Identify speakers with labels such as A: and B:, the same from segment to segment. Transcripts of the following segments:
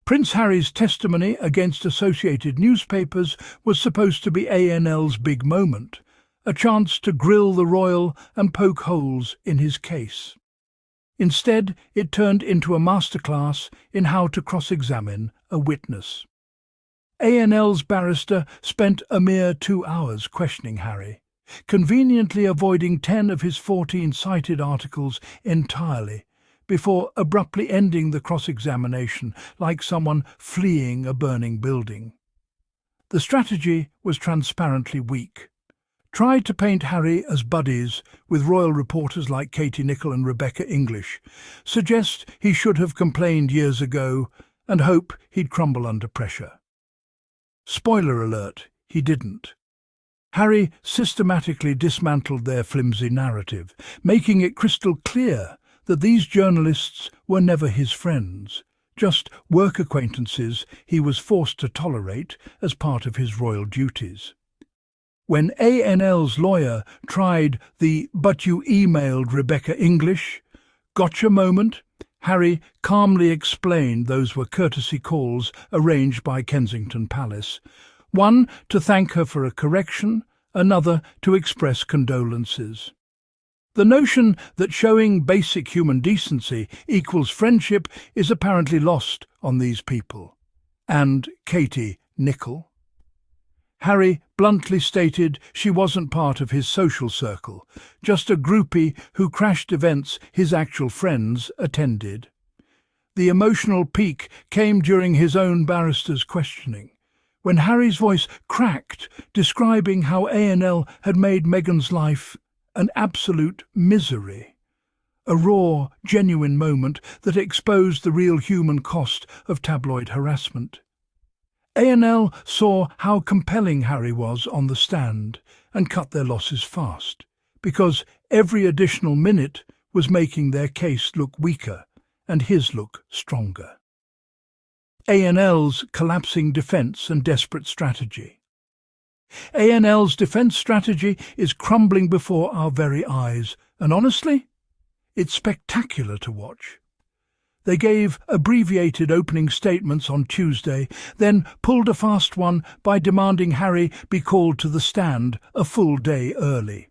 A: Prince Harry's testimony against associated newspapers was supposed to be ANL's big moment, a chance to grill the royal and poke holes in his case. Instead, it turned into a masterclass in how to cross-examine a witness. ANL's barrister spent a mere 2 hours questioning Harry, conveniently avoiding 10 of his 14 cited articles entirely, before abruptly ending the cross-examination like someone fleeing a burning building. The strategy was transparently weak. Try to paint Harry as buddies with royal reporters like Katie Nicholl and Rebecca English, suggest he should have complained years ago, and hope he'd crumble under pressure. Spoiler alert, he didn't. Harry systematically dismantled their flimsy narrative, making it crystal clear that these journalists were never his friends, just work acquaintances he was forced to tolerate as part of his royal duties. When ANL's lawyer tried the "but you emailed Rebecca English" gotcha moment, Harry calmly explained those were courtesy calls arranged by Kensington Palace, one to thank her for a correction, another to express condolences. The notion that showing basic human decency equals friendship is apparently lost on these people. And Katie Nicholl? Harry bluntly stated she wasn't part of his social circle, just a groupie who crashed events his actual friends attended. The emotional peak came during his own barrister's questioning, when Harry's voice cracked, describing how ANL had made Meghan's life an absolute misery. A raw, genuine moment that exposed the real human cost of tabloid harassment. ANL saw how compelling Harry was on the stand and cut their losses fast, because every additional minute was making their case look weaker and his look stronger. ANL's collapsing defence and desperate strategy. ANL's defence strategy is crumbling before our very eyes, and honestly, it's spectacular to watch. They gave abbreviated opening statements on Tuesday, then pulled a fast one by demanding Harry be called to the stand a full day early,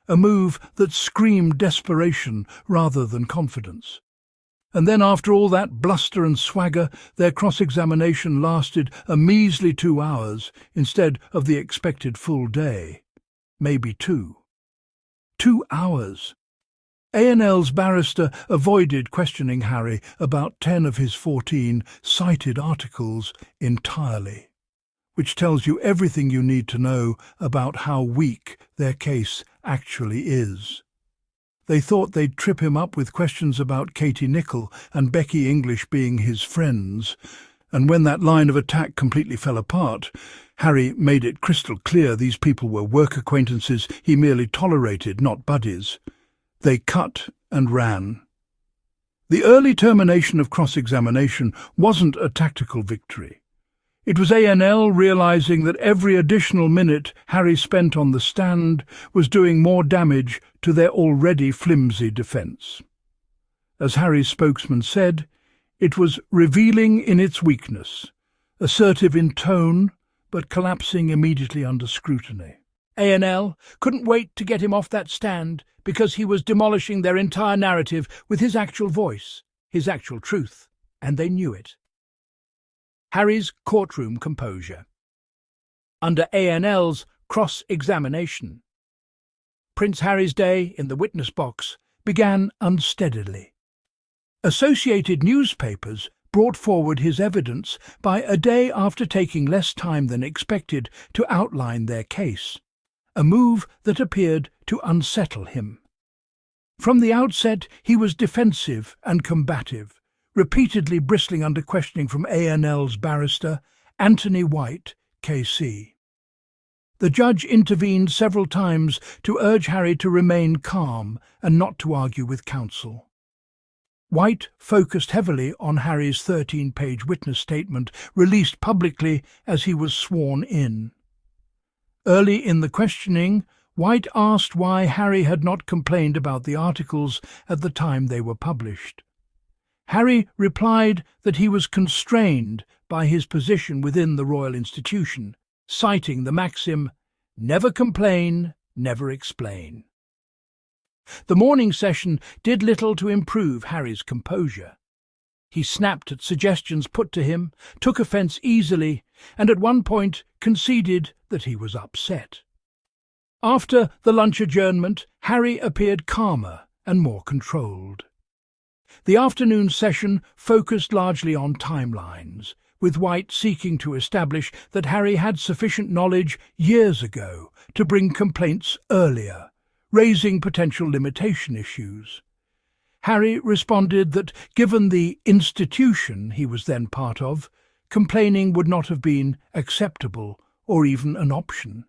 A: a move that screamed desperation rather than confidence. And then after all that bluster and swagger, their cross-examination lasted a measly 2 hours instead of the expected full day. Maybe 2. 2 hours. ANL's barrister avoided questioning Harry about 10 of his 14 cited articles entirely, which tells you everything you need to know about how weak their case actually is. They thought they'd trip him up with questions about Katie Nicholl and Becky English being his friends, and when that line of attack completely fell apart, Harry made it crystal clear these people were work acquaintances he merely tolerated, not buddies. They cut and ran. The early termination of cross-examination wasn't a tactical victory. It was ANL realizing that every additional minute Harry spent on the stand was doing more damage to their already flimsy defence. As Harry's spokesman said, it was revealing in its weakness, assertive in tone, but collapsing immediately under scrutiny. ANL couldn't wait to get him off that stand because he was demolishing their entire narrative with his actual voice, his actual truth, and they knew it. Harry's courtroom composure. Under ANL's cross-examination, Prince Harry's day in the witness box began unsteadily. Associated newspapers brought forward his evidence by a day after taking less time than expected to outline their case, a move that appeared to unsettle him. From the outset, he was defensive and combative, repeatedly bristling under questioning from ANL's barrister, Anthony White, KC. The judge intervened several times to urge Harry to remain calm and not to argue with counsel. White focused heavily on Harry's 13-page witness statement released publicly as he was sworn in. Early in the questioning, White asked why Harry had not complained about the articles at the time they were published. Harry replied that he was constrained by his position within the royal institution, citing the maxim, "Never complain, never explain." The morning session did little to improve Harry's composure. He snapped at suggestions put to him, took offence easily, and at one point conceded that he was upset. After the lunch adjournment, Harry appeared calmer and more controlled. The afternoon session focused largely on timelines, with White seeking to establish that Harry had sufficient knowledge years ago to bring complaints earlier, raising potential limitation issues. Harry responded that, given the institution he was then part of, complaining would not have been acceptable or even an option.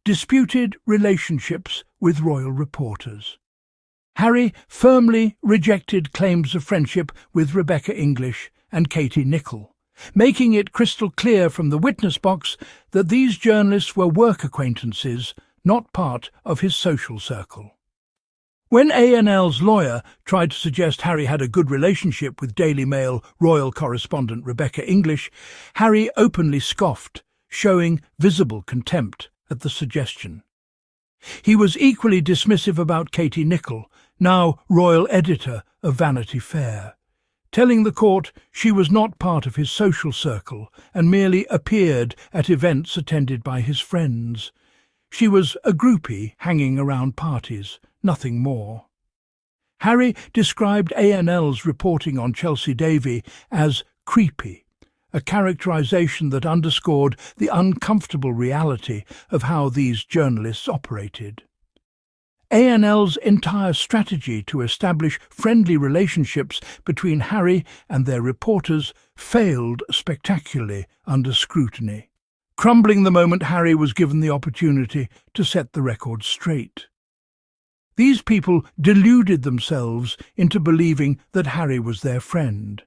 A: Disputed relationships with royal reporters. Harry firmly rejected claims of friendship with Rebecca English and Katie Nicholl, making it crystal clear from the witness box that these journalists were work acquaintances, not part of his social circle. When ANL's lawyer tried to suggest Harry had a good relationship with Daily Mail royal correspondent Rebecca English, Harry openly scoffed, showing visible contempt at the suggestion. He was equally dismissive about Katie Nicholl, now royal editor of Vanity Fair, telling the court she was not part of his social circle and merely appeared at events attended by his friends. She was a groupie hanging around parties, nothing more. Harry described ANL's reporting on Chelsea Davy as creepy, a characterization that underscored the uncomfortable reality of how these journalists operated. ANL's entire strategy to establish friendly relationships between Harry and their reporters failed spectacularly under scrutiny, crumbling the moment Harry was given the opportunity to set the record straight. These people deluded themselves into believing that Harry was their friend,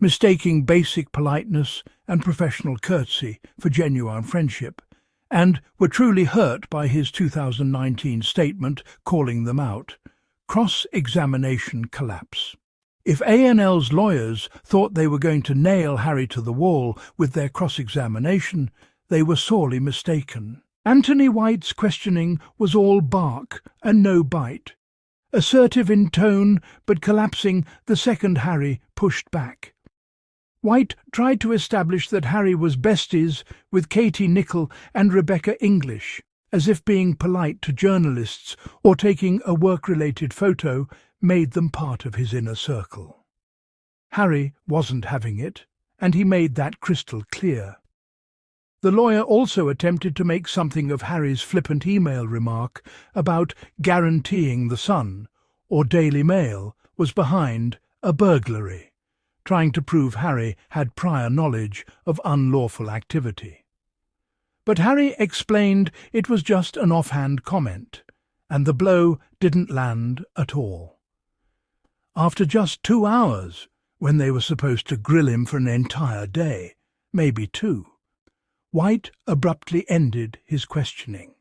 A: mistaking basic politeness and professional courtesy for genuine friendship, and were truly hurt by his 2019 statement calling them out. Cross-examination collapse. If ANL's lawyers thought they were going to nail Harry to the wall with their cross-examination, they were sorely mistaken. Anthony White's questioning was all bark and no bite. Assertive in tone, but collapsing the second Harry pushed back. White tried to establish that Harry was besties with Katie Nicholl and Rebecca English, as if being polite to journalists or taking a work-related photo made them part of his inner circle. Harry wasn't having it, and he made that crystal clear. The lawyer also attempted to make something of Harry's flippant email remark about guaranteeing the Sun, or Daily Mail, was behind a burglary, trying to prove Harry had prior knowledge of unlawful activity. But Harry explained it was just an offhand comment, and the blow didn't land at all. After just 2 hours, when they were supposed to grill him for an entire day, maybe 2, White abruptly ended his questioning.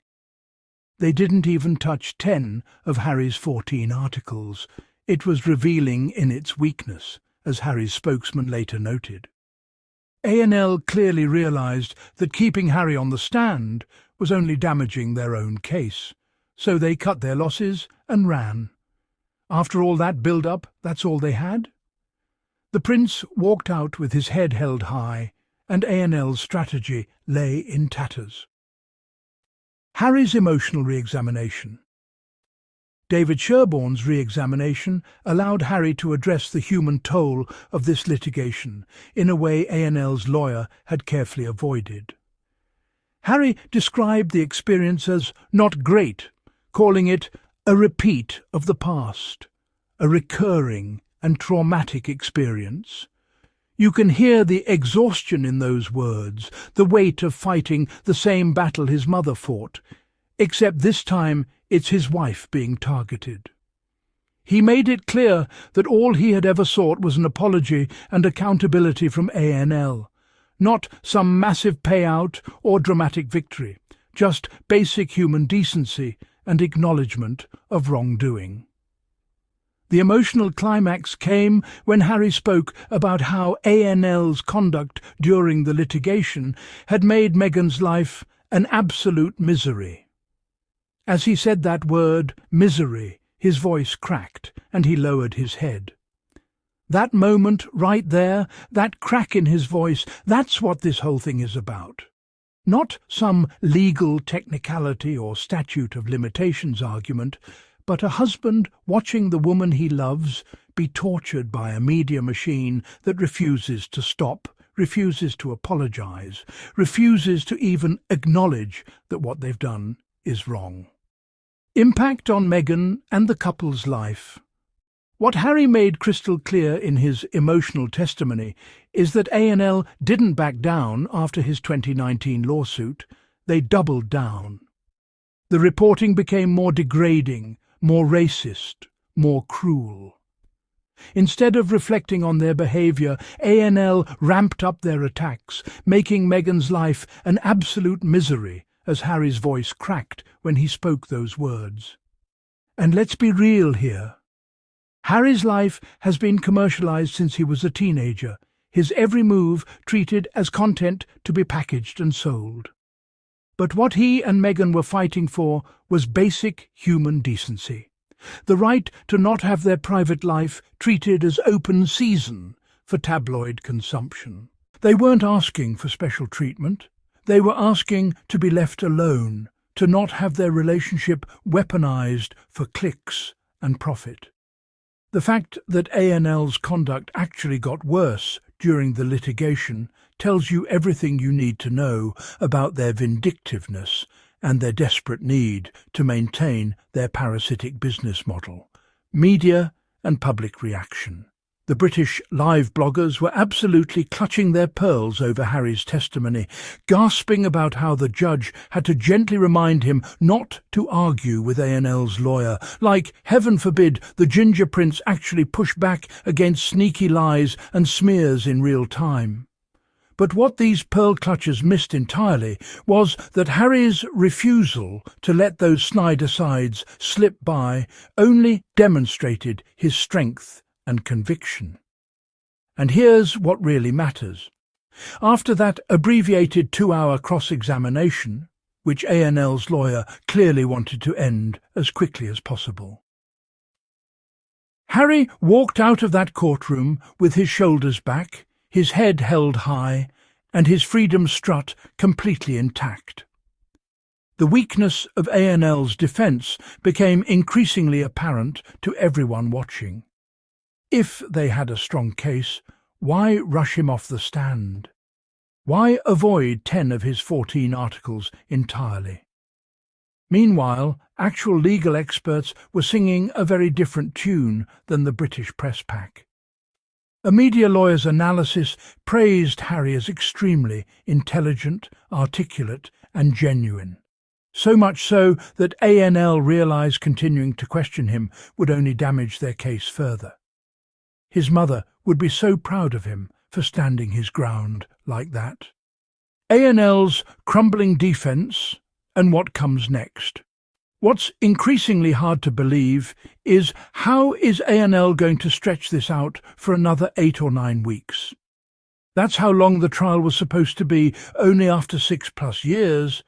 A: They didn't even touch 10 of Harry's 14 articles. It was revealing in its weakness, as Harry's spokesman later noted. ANL clearly realised that keeping Harry on the stand was only damaging their own case, so they cut their losses and ran. After all that build-up, that's all they had? The prince walked out with his head held high, and ANL's strategy lay in tatters. Harry's emotional re-examination. David Sherborne's re-examination allowed Harry to address the human toll of this litigation in a way ANL's lawyer had carefully avoided. Harry described the experience as not great, calling it a repeat of the past, a recurring and traumatic experience. You can hear the exhaustion in those words, the weight of fighting the same battle his mother fought, except this time it's his wife being targeted. He made it clear that all he had ever sought was an apology and accountability from ANL, not some massive payout or dramatic victory, just basic human decency and acknowledgement of wrongdoing. The emotional climax came when Harry spoke about how ANL's conduct during the litigation had made Meghan's life an absolute misery. As he said that word, misery, his voice cracked and he lowered his head. That moment right there, that crack in his voice, that's what this whole thing is about. Not some legal technicality or statute of limitations argument, but a husband watching the woman he loves be tortured by a media machine that refuses to stop, refuses to apologize, refuses to even acknowledge that what they've done is wrong. Impact on Meghan and the couple's life. What Harry made crystal clear in his emotional testimony is that ANL didn't back down after his 2019 lawsuit. They doubled down. The reporting became more degrading, more racist, more cruel. Instead of reflecting on their behaviour, ANL ramped up their attacks, making Meghan's life an absolute misery as Harry's voice cracked when he spoke those words. And let's be real here. Harry's life has been commercialised since he was a teenager, his every move treated as content to be packaged and sold. But what he and Meghan were fighting for was basic human decency, the right to not have their private life treated as open season for tabloid consumption. They weren't asking for special treatment. They were asking to be left alone, to not have their relationship weaponized for clicks and profit. The fact that ANL's conduct actually got worse during the litigation tells you everything you need to know about their vindictiveness and their desperate need to maintain their parasitic business model. Media and public reaction. The British live bloggers were absolutely clutching their pearls over Harry's testimony, gasping about how the judge had to gently remind him not to argue with ANL's lawyer, like, heaven forbid, the Ginger Prince actually push back against sneaky lies and smears in real time. But what these pearl clutchers missed entirely was that Harry's refusal to let those snide asides slip by only demonstrated his strength and conviction. And here's what really matters. After that abbreviated 2-hour cross-examination, which ANL's lawyer clearly wanted to end as quickly as possible, Harry walked out of that courtroom with his shoulders back, his head held high, and his freedom strut completely intact. The weakness of ANL's defence became increasingly apparent to everyone watching. If they had a strong case, why rush him off the stand? Why avoid 10 of his 14 articles entirely? Meanwhile, actual legal experts were singing a very different tune than the British press pack. A media lawyer's analysis praised Harry as extremely intelligent, articulate, and genuine. So much so that ANL realised continuing to question him would only damage their case further. His mother would be so proud of him for standing his ground like that. ANL's crumbling defence and what comes next. What's increasingly hard to believe is how is ANL going to stretch this out for another 8 or 9 weeks? That's how long the trial was supposed to be, only after 6+ years.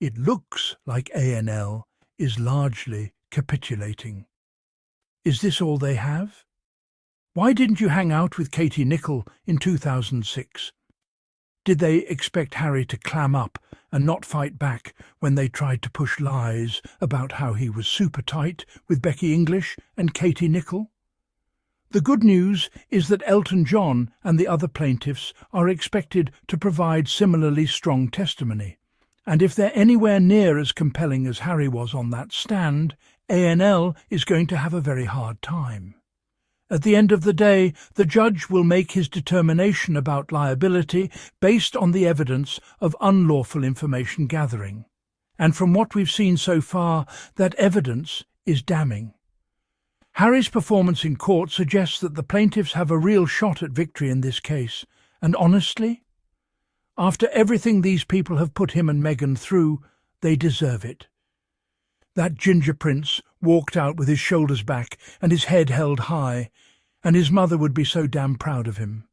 A: It looks like ANL is largely capitulating. Is this all they have? Why didn't you hang out with Katie Nicholl in 2006? Did they expect Harry to clam up and not fight back when they tried to push lies about how he was super tight with Becky English and Katie Nicholl? The good news is that Elton John and the other plaintiffs are expected to provide similarly strong testimony, and if they're anywhere near as compelling as Harry was on that stand, ANL is going to have a very hard time. At the end of the day, the judge will make his determination about liability based on the evidence of unlawful information gathering. And from what we've seen so far, that evidence is damning. Harry's performance in court suggests that the plaintiffs have a real shot at victory in this case. And honestly, after everything these people have put him and Meghan through, they deserve it. That ginger prince walked out with his shoulders back and his head held high, and his mother would be so damn proud of him.